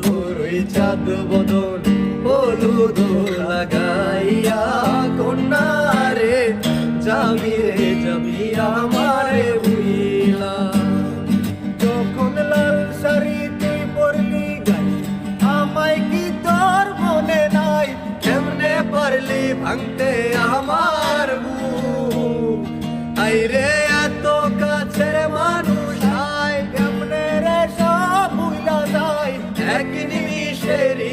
তোর ওই চাঁদ বদন হলুদ লাগাইয়া কন্যা রে যাবি রে যাবি আমারে ভুইলা। যখন লাল শাড়ি তুই পরলি গাই আমায় কি তোর মনে নাই? কেমনে পারলি ভাঙতে আমার বুক? আইরে এত কাছের মানুষ আয় কেমনে রে সব ভুইলা যায় এক নিমিষেরই